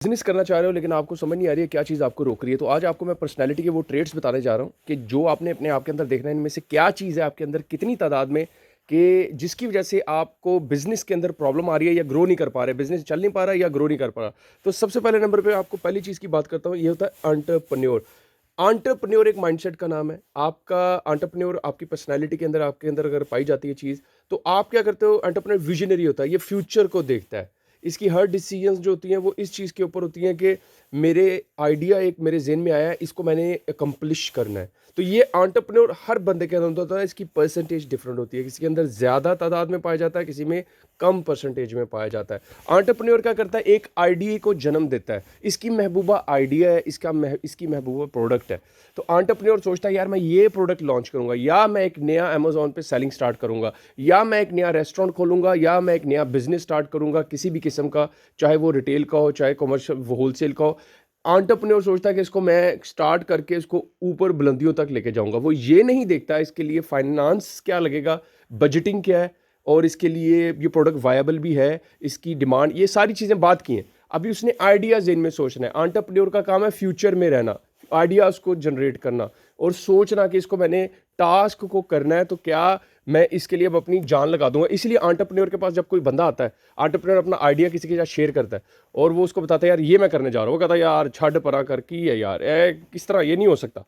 Business करना चाह रहे हो लेकिन आपको समझ नहीं आ रही है क्या चीज़ आपको रोक रही है। तो आज आपको मैं पर्सनैलिटी के वो ट्रेड्स बताने जा रहा हूँ कि जो आपने अपने आप के अंदर देखना है, इनमें से क्या चीज़ है आपके अंदर कितनी तादाद में कि जिसकी वजह से आपको बिज़नेस के अंदर प्रॉब्लम आ रही है या ग्रो नहीं कर पा रहे, बिज़नेस चल नहीं पा रहा है या ग्रो नहीं कर पा रहा। तो सबसे पहले नंबर पे आपको पहली चीज़ की बात करता हूँ, ये होता है एंटरप्रेन्योर। एंटरप्रेन्योर एक माइंडसेट का नाम है। आपका एंटरप्रेन्योर आपकी पर्सनैलिटी के अंदर आपके अंदर अगर पाई जाती है चीज़, तो आप क्या करते हो? एंटरप्रेन्योर विजनरी होता है, ये फ्यूचर को देखता है। इसकी हर डिसीजंस जो होती हैं वो इस चीज़ के ऊपर होती हैं कि मेरे आइडिया एक मेरे ज़हन में आया है, इसको मैंने अकम्प्लिश करना है। तो ये एंटरप्रेन्योर हर बंदे के अंदर होता है, इसकी परसेंटेज डिफरेंट होती है। किसी के अंदर ज़्यादा तादाद में पाया जाता है, किसी में कम परसेंटेज में पाया जाता है। एंटरप्रेन्योर क्या करता है? एक आइडिया को जन्म देता है। इसकी महबूबा आइडिया है, इसकी महबूबा प्रोडक्ट है। तो एंटरप्रेन्योर सोचता है यार मैं ये प्रोडक्ट लॉन्च करूंगा, या मैं एक नया अमेजोन पे सेलिंग स्टार्ट करूंगा, या मैं एक नया रेस्टोरेंट खोलूंगा, या मैं एक नया बिजनेस स्टार्ट करूंगा किसी भी किस्म का, चाहे वो रिटेल का हो, चाहे कमर्शियल होलसेल का हो। एंटरप्रेन्योर सोचता है कि इसको मैं स्टार्ट करके इसको ऊपर बुलंदियों तक लेके जाऊंगा। वो ये नहीं देखता इसके लिए फाइनेंस क्या लगेगा, बजटिंग क्या है, और इसके लिए ये प्रोडक्ट वायबल भी है, इसकी डिमांड, ये सारी चीज़ें बात की हैं। अभी उसने आइडिया जेन में सोचना है। एंटरप्रेन्योर का काम है फ्यूचर में रहना, आइडियाज़ को जनरेट करना और सोचना कि इसको मैंने टास्क को करना है, तो क्या मैं इसके लिए अब अपनी जान लगा दूंगा। इसलिए एंटरप्रेन्योर के पास जब कोई बंदा आता है, एंटरप्रेन्योर अपना आइडिया किसी के साथ शेयर करता है और वो उसको बताता है यार ये मैं करने जा रहा हूँ, वो कहता है यार छड़ परा कर की है यार, किस तरह ये नहीं हो सकता।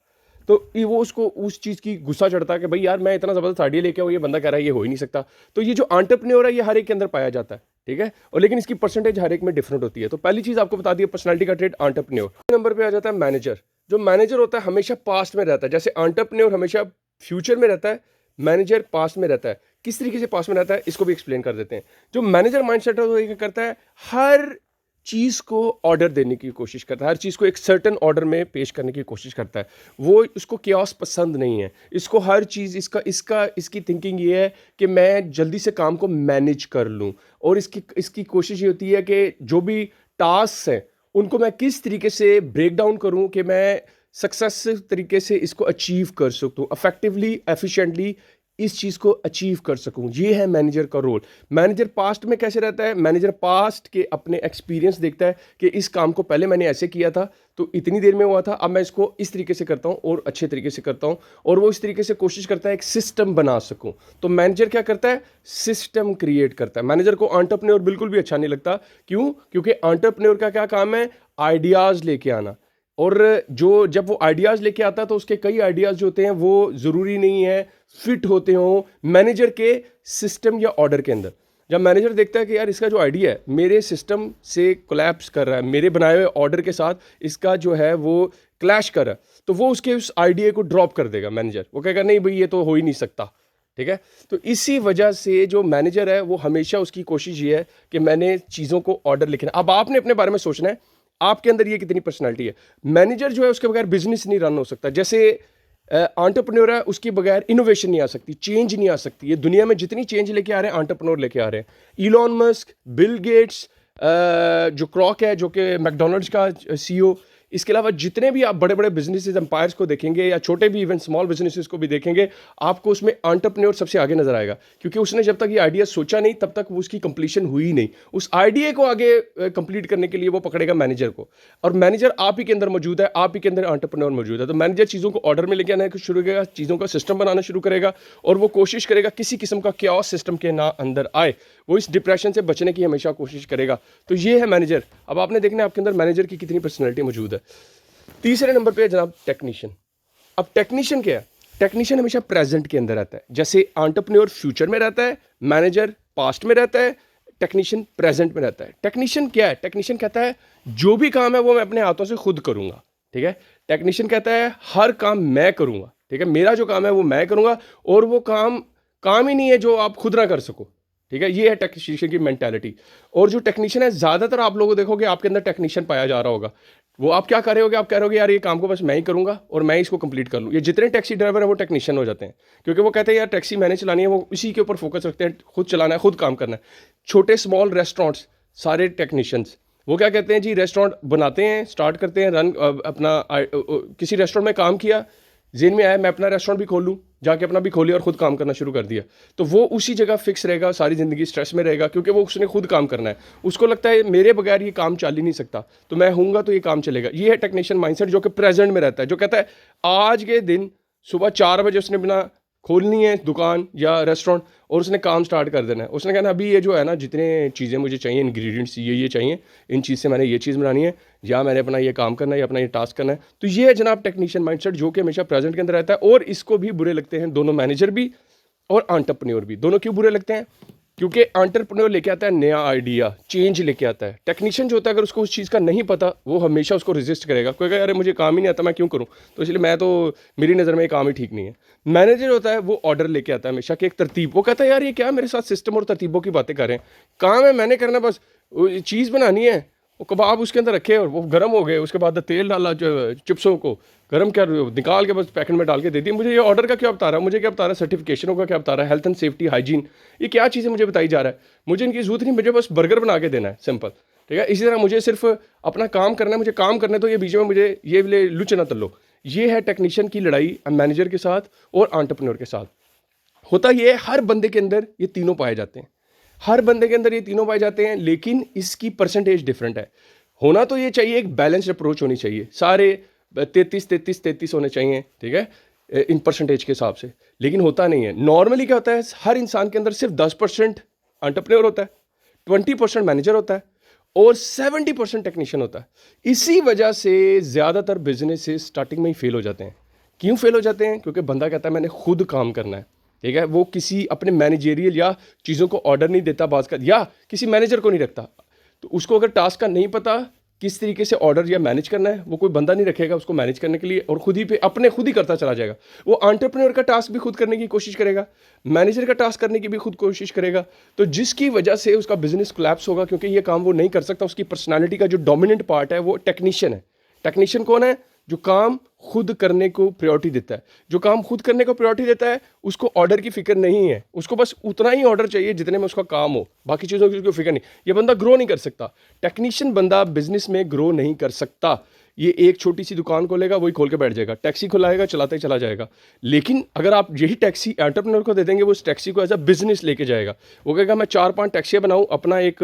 तो वो उसको उस चीज़ की गुस्सा चढ़ता है कि भाई यार मैं इतना ज़बरदस्त आइडिया लेके आऊँ, ये बंदा कह रहा है ये हो ही नहीं सकता। तो ये जो एंटरप्रेन्योर है ये हर एक के अंदर पाया जाता है, ठीक है, और लेकिन इसकी परसेंटेज हर एक में डिफरेंट होती है। तो पहली चीज़ आपको बता दी पर्सनैलिटी का ट्रेड एंटरप्रेन्योर। नंबर पे आ जाता है मैनेजर। जो मैनेजर होता है हमेशा पास्ट में रहता है, जैसे एंटरप्रेन्योर हमेशा फ्यूचर में रहता है, मैनेजर पास्ट में रहता है। किस तरीके से पास्ट में रहता है इसको भी एक्सप्लेन कर देते हैं। जो मैनेजर माइंडसेट है वो ये क्या करता है, हर चीज़ को ऑर्डर देने की कोशिश करता है, हर चीज़ को एक सर्टन ऑर्डर में पेश करने की कोशिश करता है। वो उसको क्योस पसंद नहीं है, इसको हर चीज़ इसकी थिंकिंग ये है कि मैं जल्दी से काम को मैनेज कर लूँ, और इसकी इसकी कोशिश ये होती है कि जो भी टास्क हैं उनको मैं किस तरीके से ब्रेक डाउन करूँ कि मैं सक्सेसिव तरीके से इसको अचीव कर सकूँ, इफेक्टिवली एफिशिएंटली इस चीज़ को अचीव कर सकूं। ये है मैनेजर का रोल। मैनेजर पास्ट में कैसे रहता है? मैनेजर पास्ट के अपने एक्सपीरियंस देखता है कि इस काम को पहले मैंने ऐसे किया था तो इतनी देर में हुआ था, अब मैं इसको इस तरीके से करता हूं और अच्छे तरीके से करता हूं, और वो इस तरीके से कोशिश करता है एक सिस्टम बना सकूं। तो मैनेजर क्या करता है? सिस्टम क्रिएट करता है। मैनेजर को एंटरप्रेन्योर बिल्कुल भी अच्छा नहीं लगता। क्यों? क्योंकि एंटरप्रेन्योर का क्या काम है? आइडियाज़ लेके आना। और जो जब वो आइडियाज़ लेके आता है तो उसके कई आइडियाज़ जो होते हैं वो ज़रूरी नहीं है फिट होते हों मैनेजर के सिस्टम या ऑर्डर के अंदर। जब मैनेजर देखता है कि यार इसका जो आइडिया है मेरे सिस्टम से कोलैप्स कर रहा है, मेरे बनाए हुए ऑर्डर के साथ इसका जो है वो क्लैश कर रहा है, तो वो उसके उस आइडिया को ड्रॉप कर देगा मैनेजर। वो कहेगा नहीं भाई ये तो हो ही नहीं सकता, ठीक है। तो इसी वजह से जो मैनेजर है वो हमेशा उसकी कोशिश ये है कि मैंने चीज़ों को ऑर्डर लिखना। अब आपने अपने बारे में सोचना है आपके अंदर ये कितनी पर्सनालिटी है। मैनेजर जो है उसके बगैर बिजनेस नहीं रन हो सकता। जैसे एंटरप्रेन्योर है उसके बगैर इनोवेशन नहीं आ सकती, चेंज नहीं आ सकती। ये दुनिया में जितनी चेंज लेके आ रहे हैं एंटरप्रेन्योर लेके आ रहे हैं। इलॉन मस्क, बिल गेट्स, जो क्रॉक है जो कि मैकडोनल्ड्स का सीईओ, इसके अलावा जितने भी आप बड़े बड़े बिजनेसेस एम्पायर्स को देखेंगे या छोटे भी इवन स्मॉल बिजनेसेस को भी देखेंगे, आपको उसमें एंटरप्रेन्योर सबसे आगे नजर आएगा। क्योंकि उसने जब तक ये आइडिया सोचा नहीं तब तक वो उसकी कंप्लीशन हुई नहीं। उस आइडिया को आगे कंप्लीट करने के लिए वो पकड़ेगा मैनेजर को, और मैनेजर आप ही के अंदर मौजूद है, आप ही के अंदर एंटरप्रेन्योर मौजूद है। तो मैनेजर चीज़ों को ऑर्डर में लेके आना शुरू करेगा, चीज़ों का सिस्टम बनाना शुरू करेगा, और वो कोशिश करेगा किसी किस्म का क्योस सिस्टम के ना अंदर आए। वो इस डिप्रेशन से बचने की हमेशा कोशिश करेगा। तो ये है मैनेजर। अब आपने देखना है आपके अंदर मैनेजर की कितनी पर्सनैलिटी मौजूद है। तीसरे नंबर पे है जनाब टेक्नीशियन। अब टेक्नीशियन क्या है? टेक्नीशियन हमेशा प्रेजेंट के अंदर रहता है। जैसे एंटरप्रेन्योर फ्यूचर में रहता है, मैनेजर पास्ट में रहता है, टेक्नीशियन प्रेजेंट में रहता है। टेक्नीशियन क्या है? टेक्नीशियन कहता है जो भी काम है वो मैं अपने हाथों से खुद करूंगा, ठीक है। टेक्नीशियन कहता है हर काम मैं करूंगा, ठीक है, मेरा जो काम है वो मैं करूंगा, और वो काम काम ही नहीं है जो आप खुद ना कर सको, ठीक है। ये है टेक्नीशियन की मेंटालिटी। और जो टेक्नीशियन है, ज़्यादातर आप लोगों को देखोगे आपके अंदर टेक्नीशियन पाया जा रहा होगा। वो आप क्या कर रहे होगे? आप कह रहे होगे यार ये काम को बस मैं ही करूंगा और मैं इसको कंप्लीट कर लूँ। ये जितने टैक्सी ड्राइवर है वो टेक्नीशियन हो जाते हैं, क्योंकि वो कहते हैं यार टैक्सी मैंने चलानी है, वो इसी के ऊपर फोकस रखते हैं, खुद चलाना है, खुद काम करना है। छोटे स्मॉल रेस्टोरेंट्स सारे टेक्नीशियंस, वो क्या कहते हैं जी, रेस्टोरेंट बनाते हैं, स्टार्ट करते हैं, रन अपना किसी रेस्टोरेंट में काम किया, जेन में आया मैं अपना रेस्टोरेंट भी खोल लूँ, जाके अपना भी खोलिए और खुद काम करना शुरू कर दिया, तो वो उसी जगह फिक्स रहेगा, सारी ज़िंदगी स्ट्रेस में रहेगा, क्योंकि वो उसने खुद काम करना है। उसको लगता है मेरे बगैर ये काम चल ही नहीं सकता, तो मैं हूँगा तो ये काम चलेगा। ये है टेक्नीशियन माइंडसेट, जो कि प्रेजेंट में रहता है, जो कहता है आज के दिन सुबह 4 बजे उसने बिना खोलनी है दुकान या रेस्टोरेंट और उसने काम स्टार्ट कर देना है। उसने कहना अभी ये जो है ना, जितने चीज़ें मुझे चाहिए, इंग्रेडिएंट्स ये चाहिए, इन चीज़ से मैंने ये चीज़ बनानी है, या मैंने अपना ये काम करना है, या अपना ये टास्क करना है। तो ये है जनाब टेक्नीशियन माइंडसेट, जो कि हमेशा प्रेजेंट के अंदर रहता है। और इसको भी बुरे लगते हैं दोनों, मैनेजर भी और एंटरप्रेन्योर भी। दोनों क्यों बुरे लगते हैं? क्योंकि एंटरप्रेन्योर लेके आता है नया आइडिया, चेंज लेके आता है। टेक्नीशियन जो होता है, अगर उसको उस चीज़ का नहीं पता, वो हमेशा उसको रेजिस्ट करेगा, कोई कहेगा अरे मुझे काम ही नहीं आता, मैं क्यों करूँ, तो इसलिए मैं तो, मेरी नज़र में ये काम ही ठीक नहीं है। मैनेजर होता है, वो ऑर्डर लेके आता है हमेशा कि एक तरतीब, वो कहता है यार ये क्या मेरे साथ सिस्टम और तरतीबों की बातें कर रहे हैं, काम है मैंने करना, बस चीज़ बनानी है, वो कबाब उसके अंदर रखे और वो गर्म हो गए, उसके बाद तेल डाला जो चिप्सों को गर्म कर निकाल के बस पैकेट में डाल के दे दी। मुझे ये ऑर्डर का क्या बता रहा है, मुझे क्या बता रहा है, सर्टिफिकेशनों का क्या बता रहा है, हेल्थ एंड सेफ्टी हाइजीन, ये क्या चीज़ें मुझे बताई जा रहा है। मुझे इनकी जरूरत नहीं, मुझे बस बर्गर बना के देना है, सिंपल, ठीक है। इसी तरह मुझे सिर्फ अपना काम करना है, मुझे काम करने, तो ये बीच में मुझे ये लुच ना तलो। ये है टेक्नीशियन की लड़ाई मैनेजर के साथ और एंटरप्रेन्योर के साथ। होता ये है, हर बंदे के अंदर ये तीनों पाए जाते हैं, हर बंदे के अंदर ये तीनों पाए जाते हैं, लेकिन इसकी परसेंटेज डिफरेंट है। होना तो ये चाहिए, एक बैलेंस्ड अप्रोच होनी चाहिए, सारे 33-33-33 होने चाहिए, ठीक है, इन परसेंटेज के हिसाब से, लेकिन होता नहीं है। नॉर्मली क्या होता है, हर इंसान के अंदर सिर्फ 10% एंटरप्रेन्योर होता है, 20% मैनेजर होता है और 70% टेक्नीशियन होता है। इसी वजह से ज़्यादातर बिजनेस स्टार्टिंग में ही फेल हो जाते हैं। क्यों फेल हो जाते हैं? क्योंकि बंदा कहता है मैंने खुद काम करना है, ठीक है, वो किसी अपने मैनेजेरियल या चीज़ों को ऑर्डर नहीं देता बात का, या किसी मैनेजर को नहीं रखता, तो उसको अगर टास्क का नहीं पता किस तरीके से ऑर्डर या मैनेज करना है, वो कोई बंदा नहीं रखेगा उसको मैनेज करने के लिए, और खुद ही पे अपने खुद ही करता चला जाएगा। वो एंटरप्रेन्योर का टास्क भी खुद करने की कोशिश करेगा, मैनेजर का टास्क करने की भी खुद कोशिश करेगा, तो जिसकी वजह से उसका बिजनेस कोलैप्स होगा, क्योंकि ये काम वो नहीं कर सकता। उसकी पर्सनालिटी का जो डोमिनेंट पार्ट है वो टेक्नीशियन है। टेक्नीशियन कौन है? जो काम खुद करने को प्रायोरिटी देता है। जो काम खुद करने को प्रायोरिटी देता है, उसको ऑर्डर की फिक्र नहीं है, उसको बस उतना ही ऑर्डर चाहिए जितने में उसका काम हो, बाकी चीज़ों की उसको फिक्र नहीं। ये बंदा ग्रो नहीं कर सकता। टेक्नीशियन बंदा बिजनेस में ग्रो नहीं कर सकता। ये एक छोटी सी दुकान खोलेगा, वही खोल के बैठ जाएगा, टैक्सी खुलाएगा, चलाते ही चला जाएगा। लेकिन अगर आप यही टैक्सी एंटरप्रेन्योर को दे देंगे, वो उस टैक्सी को एज अ बिजनेस लेके जाएगा। वो कहेगा मैं 4-5 टैक्सियाँ बनाऊँ, अपना एक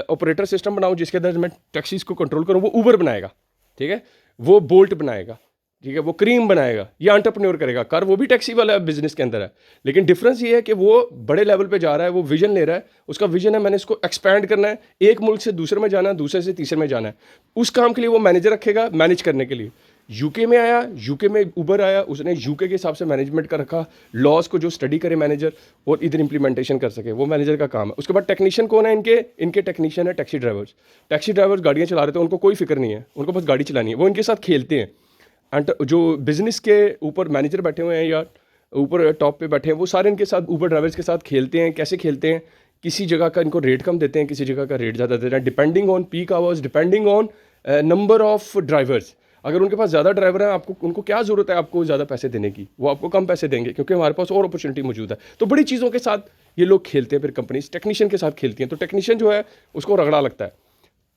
ऑपरेटर सिस्टम बनाऊँ जिसके अंदर मैं टैक्सीज को कंट्रोल करूँ। वो ऊबर बनाएगा, ठीक है, वो बोल्ट बनाएगा, ठीक है, वो क्रीम बनाएगा, ये एंटरप्रेन्योर करेगा। कर वो भी टैक्सी वाला बिजनेस के अंदर है, लेकिन डिफरेंस ये है कि वो बड़े लेवल पे जा रहा है, वो विजन ले रहा है। उसका विजन है मैंने इसको एक्सपैंड करना है, एक मुल्क से दूसरे में जाना है, दूसरे से तीसरे में जाना है। उस काम के लिए वो मैनेजर रखेगा मैनेज करने के लिए। यूके में आया, यूके में उबर आया, उसने यूके के हिसाब से मैनेजमेंट का रखा, लॉज को जो स्टडी करे मैनेजर और इधर इंप्लीमेंटेशन कर सके, वो मैनेजर का काम है। उसके बाद टेक्नीशियन कौन है इनके टेक्नीशियन है टैक्सी ड्राइवर्स। टैक्सी ड्राइवर्स गाड़ियाँ चला रहे थे, उनको कोई फिक्र नहीं है, उनको बस गाड़ी चलानी है, वो इनके साथ खेलते हैं। जो बिजनेस के ऊपर मैनेजर बैठे हुए हैं या ऊपर टॉप पे बैठे हैं, वो सारे इनके साथ ऊबर ड्राइवर्स के साथ खेलते हैं। कैसे खेलते हैं? किसी जगह का इनको रेट कम देते हैं, किसी जगह का रेट ज़्यादा देते हैं, depending on peak hours, depending on number of drivers. अगर उनके पास ज़्यादा ड्राइवर हैं, आपको उनको क्या ज़रूरत है आपको ज़्यादा पैसे देने की? वो आपको कम पैसे देंगे, क्योंकि हमारे पास और अपॉर्चुनिटी मौजूद है। तो बड़ी चीज़ों के साथ ये लोग खेलते हैं, फिर कंपनीज टेक्नीशियन के साथ खेलती हैं, तो टेक्नीशियन जो है उसको रगड़ा लगता है।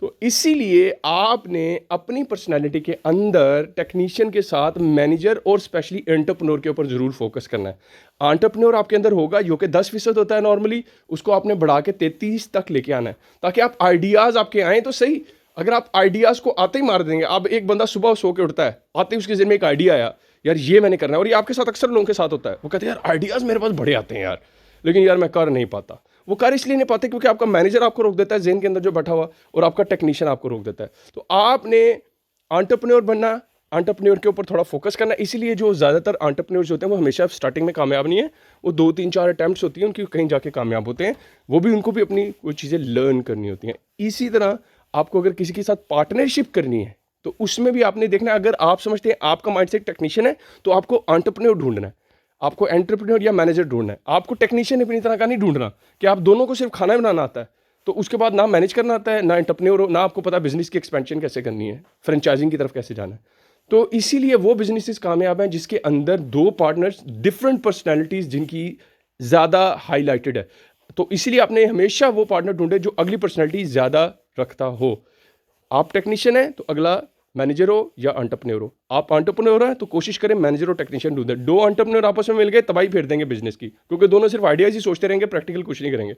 तो इसीलिए आपने अपनी पर्सनैलिटी के अंदर टेक्नीशियन के साथ मैनेजर और स्पेशली एंटरप्रेन्योर के ऊपर ज़रूर फोकस करना है। एंटरप्रेन्योर आपके अंदर होगा जो कि 10% होता है नॉर्मली, उसको आपने बढ़ा के 33 तक लेके आना है, ताकि आप आइडियाज़ आपके आएँ तो सही। अगर आप आइडियाज़ को आते ही मार देंगे, अब एक बंदा सुबह सो के उठता है, आते ही उसके ज़हन में एक आइडिया आया, यार ये मैंने करना है, और ये आपके साथ अक्सर लोगों के साथ होता है। वो कहते हैं यार आइडियाज़ मेरे पास बड़े आते हैं यार, लेकिन यार मैं कर नहीं पाता। वो कर इसलिए नहीं पाते क्योंकि आपका मैनेजर आपको रोक देता है ज़हन के अंदर जो बैठा हुआ, और आपका टेक्नीशियन आपको रोक देता है। तो आपने एंटरप्रेन्योर बनना, एंटरप्रेन्योर के ऊपर थोड़ा फोकस करना। इसीलिए जो ज़्यादातर एंटरप्रेन्योर्स होते हैं वो हमेशा स्टार्टिंग में कामयाब नहीं है, वो 2-3-4 अटैम्प्ट्स होती हैं उनकी, कहीं जाके कामयाब होते हैं। वो भी उनको भी अपनी कोई चीज़ें लर्न करनी होती हैं। इसी तरह आपको अगर किसी के साथ पार्टनरशिप करनी है, तो उसमें भी आपने देखना है, अगर आप समझते हैं आपका माइंडसेट टेक्नीशियन है, तो आपको एंटरप्रेन्योर ढूंढना है, आपको एंटरप्रेन्योर या मैनेजर ढूंढना है। आपको टेक्नीशियन अपनी तरह का नहीं ढूंढना कि आप दोनों को सिर्फ खाना बनाना आता है, तो उसके बाद ना मैनेज करना आता है, ना एंटरप्रेन्योर हो, ना आपको पता बिजनेस की एक्सपेंशन कैसे करनी है, फ्रेंचाइजिंग की तरफ कैसे जाना है। तो इसीलिए वो बिजनेसेस कामयाब हैं जिसके अंदर 2 पार्टनर्स डिफरेंट पर्सनैलिटीज़ जिनकी ज़्यादा हाईलाइटेड है। तो इसीलिए आपने हमेशा वो पार्टनर ढूंढे जो अगली पर्सनैलिटी ज़्यादा रखता हो। आप टेक्नीशियन हैं तो अगला मैनेजर हो या एंटरप्रेन्योर हो, आप एंटरप्रेन्योर हैं तो कोशिश करें मैनेजर और टेक्नीशियन ढूंढें। दो एंटरप्रेन्योर आपस में मिल गए तबाही फेर देंगे बिजनेस की, क्योंकि दोनों सिर्फ आइडियाज ही सोचते रहेंगे, प्रैक्टिकल कुछ नहीं करेंगे।